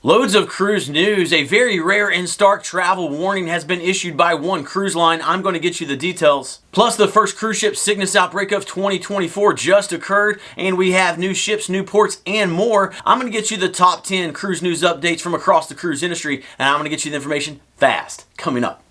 Loads of cruise news. A very rare and stark travel warning has been issued by one cruise line. I'm going to get you the details. Plus, the first cruise ship sickness outbreak of 2024 just occurred, and we have new ships, new ports, and more. I'm going to get you the top 10 cruise news updates from across the cruise industry, and I'm going to get you the information fast. Coming up.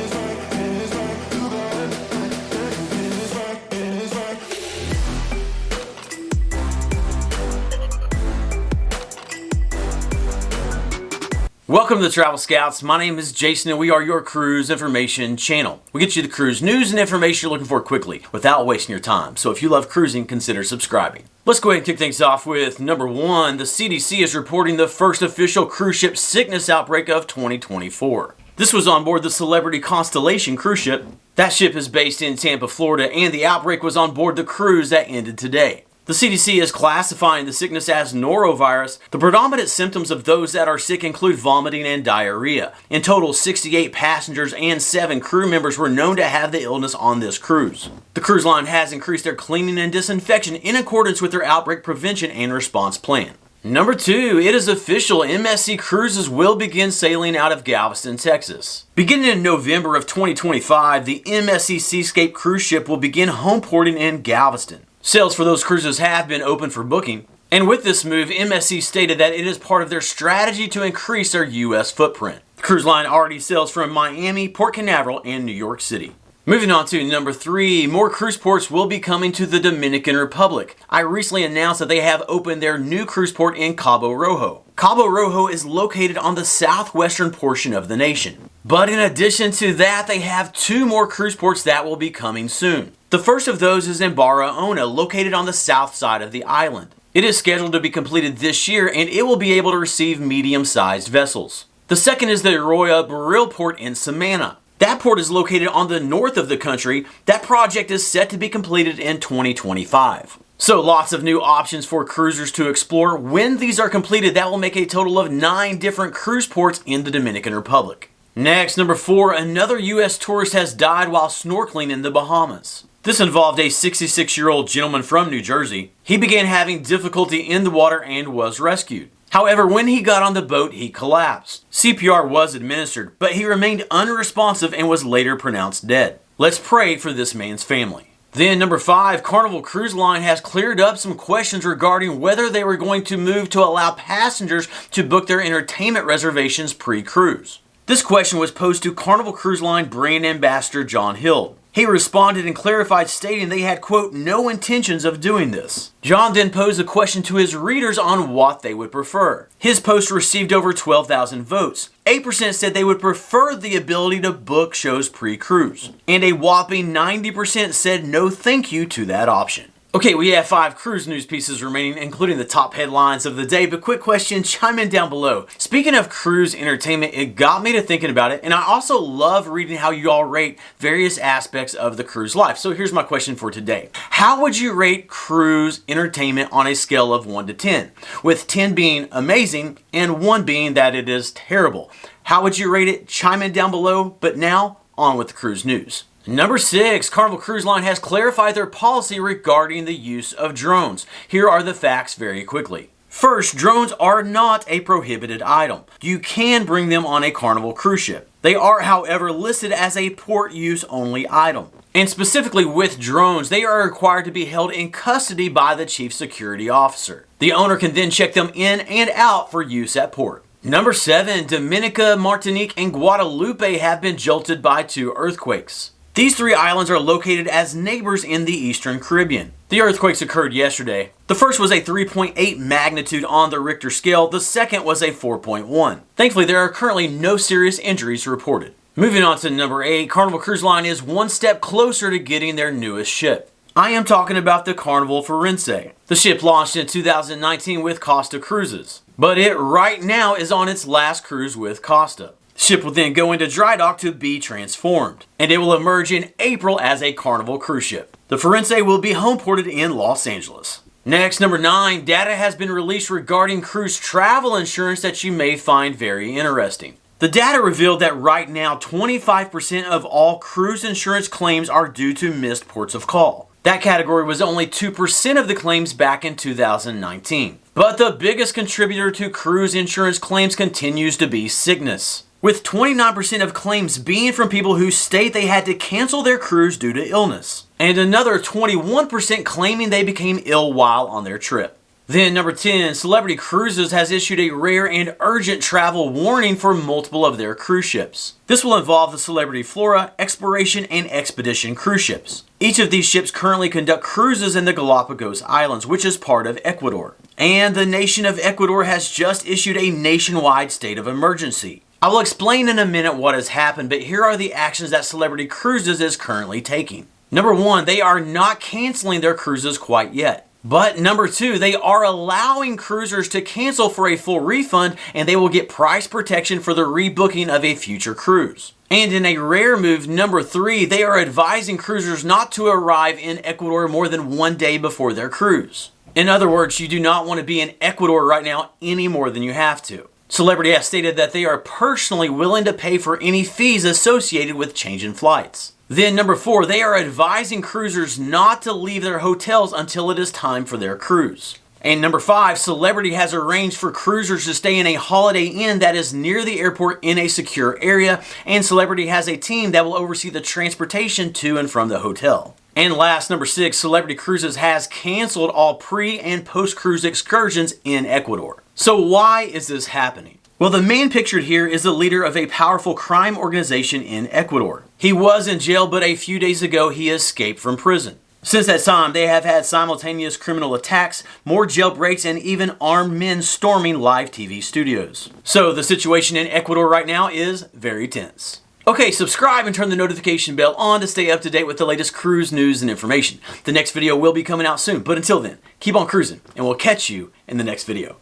Welcome to the Travel Scouts. My name is Jason and we are your cruise information channel. We get you the cruise news and information you're looking for quickly without wasting your time. So if you love cruising, consider subscribing. Let's go ahead and kick things off with number one. The CDC is reporting the first official cruise ship sickness outbreak of 2024. This was on board the Celebrity Constellation cruise ship. That ship is based in Tampa, Florida, and the outbreak was on board the cruise that ended today. The CDC is classifying the sickness as norovirus. The predominant symptoms of those that are sick include vomiting and diarrhea. In total, 68 passengers and 7 crew members were known to have the illness on this cruise. The cruise line has increased their cleaning and disinfection in accordance with their outbreak prevention and response plan. Number 2, it is official. MSC Cruises will begin sailing out of Galveston, Texas. Beginning in November of 2025, the MSC Seascape cruise ship will begin home porting in Galveston. Sales for those cruises have been open for booking, and with this move, MSC stated that it is part of their strategy to increase their U.S. footprint. The cruise line already sails from Miami, Port Canaveral, and New York City. Moving on to number 3, more cruise ports will be coming to the Dominican Republic. I recently announced that they have opened their new cruise port in Cabo Rojo. Cabo Rojo is located on the southwestern portion of the nation. But in addition to that, they have 2 more cruise ports that will be coming soon. The first of those is in 𝗵𝗲𝗃𝗃, located on the south side of the island. It is scheduled to be completed this year and it will be able to receive medium-sized vessels. The second is the 𝗍𝗄𝗄𝗃 port in Samana. That port is located on the north of the country. That project is set to be completed in 2025. So lots of new options for cruisers to explore. When these are completed, that will make a total of 9 different cruise ports in the Dominican Republic. Next, number 4, another U.S. tourist has died while snorkeling in the Bahamas. This involved a 66-year-old gentleman from New Jersey. He began having difficulty in the water and was rescued. However, when he got on the boat, he collapsed. CPR was administered, but he remained unresponsive and was later pronounced dead. Let's pray for this man's family. Then number 5, Carnival Cruise Line has cleared up some questions regarding whether they were going to move to allow passengers to book their entertainment reservations pre-cruise. This question was posed to Carnival Cruise Line brand ambassador John Hill. He responded and clarified, stating they had, quote, no intentions of doing this. John then posed a question to his readers on what they would prefer. His post received over 12,000 votes. 8% said they would prefer the ability to book shows pre-cruise. And a whopping 90% said no thank you to that option. Okay, we have 5 cruise news pieces remaining, including the top headlines of the day, but quick question, chime in down below. Speaking of cruise entertainment, it got me to thinking about it, and I also love reading how you all rate various aspects of the cruise life. So here's my question for today. How would you rate cruise entertainment on a scale of 1 to 10? With 10 being amazing and 1 being that it is terrible. How would you rate it? Chime in down below, but now, on with the cruise news. Number 6, Carnival Cruise Line has clarified their policy regarding the use of drones. Here are the facts very quickly. First, drones are not a prohibited item. You can bring them on a Carnival cruise ship. They are, however, listed as a port use only item. And specifically with drones, they are required to be held in custody by the chief security officer. The owner can then check them in and out for use at port. Number 7, Dominica, Martinique, and Guadeloupe have been jolted by 2 earthquakes. These 3 islands are located as neighbors in the Eastern Caribbean. The earthquakes occurred yesterday. The first was a 3.8 magnitude on the Richter scale. The second was a 4.1. Thankfully, there are currently no serious injuries reported. Moving on to number 8, Carnival Cruise Line is 1 step closer to getting their newest ship. I am talking about the Carnival Firenze. The ship launched in 2019 with Costa Cruises, but it right now is on its last cruise with Costa. The ship will then go into dry dock to be transformed, and it will emerge in April as a Carnival cruise ship. The Firenze will be home ported in Los Angeles. Next, number 9, data has been released regarding cruise travel insurance that you may find very interesting. The data revealed that right now 25% of all cruise insurance claims are due to missed ports of call. That category was only 2% of the claims back in 2019. But the biggest contributor to cruise insurance claims continues to be sickness, with 29% of claims being from people who state they had to cancel their cruise due to illness, and another 21% claiming they became ill while on their trip. Then number 10, Celebrity Cruises has issued a rare and urgent travel warning for multiple of their cruise ships. This will involve the Celebrity Flora, Exploration, and Expedition cruise ships. Each of these ships currently conduct cruises in the Galapagos Islands, which is part of Ecuador. And the nation of Ecuador has just issued a nationwide state of emergency. I will explain in a minute what has happened, but here are the actions that Celebrity Cruises is currently taking. Number 1, they are not canceling their cruises quite yet. But number 2, they are allowing cruisers to cancel for a full refund, and they will get price protection for the rebooking of a future cruise. And in a rare move, number 3, they are advising cruisers not to arrive in Ecuador more than 1 day before their cruise. In other words, you do not want to be in Ecuador right now any more than you have to. Celebrity has stated that they are personally willing to pay for any fees associated with changing flights. Then number 4, they are advising cruisers not to leave their hotels until it is time for their cruise. And number 5, Celebrity has arranged for cruisers to stay in a Holiday Inn that is near the airport in a secure area, and Celebrity has a team that will oversee the transportation to and from the hotel. And last, number 6, Celebrity Cruises has canceled all pre- and post-cruise excursions in Ecuador. So why is this happening? Well, the man pictured here is the leader of a powerful crime organization in Ecuador. He was in jail, but a few days ago he escaped from prison. Since that time, they have had simultaneous criminal attacks, more jailbreaks, and even armed men storming live TV studios. So the situation in Ecuador right now is very tense. Okay, subscribe and turn the notification bell on to stay up to date with the latest cruise news and information. The next video will be coming out soon, but until then, keep on cruising, and we'll catch you in the next video.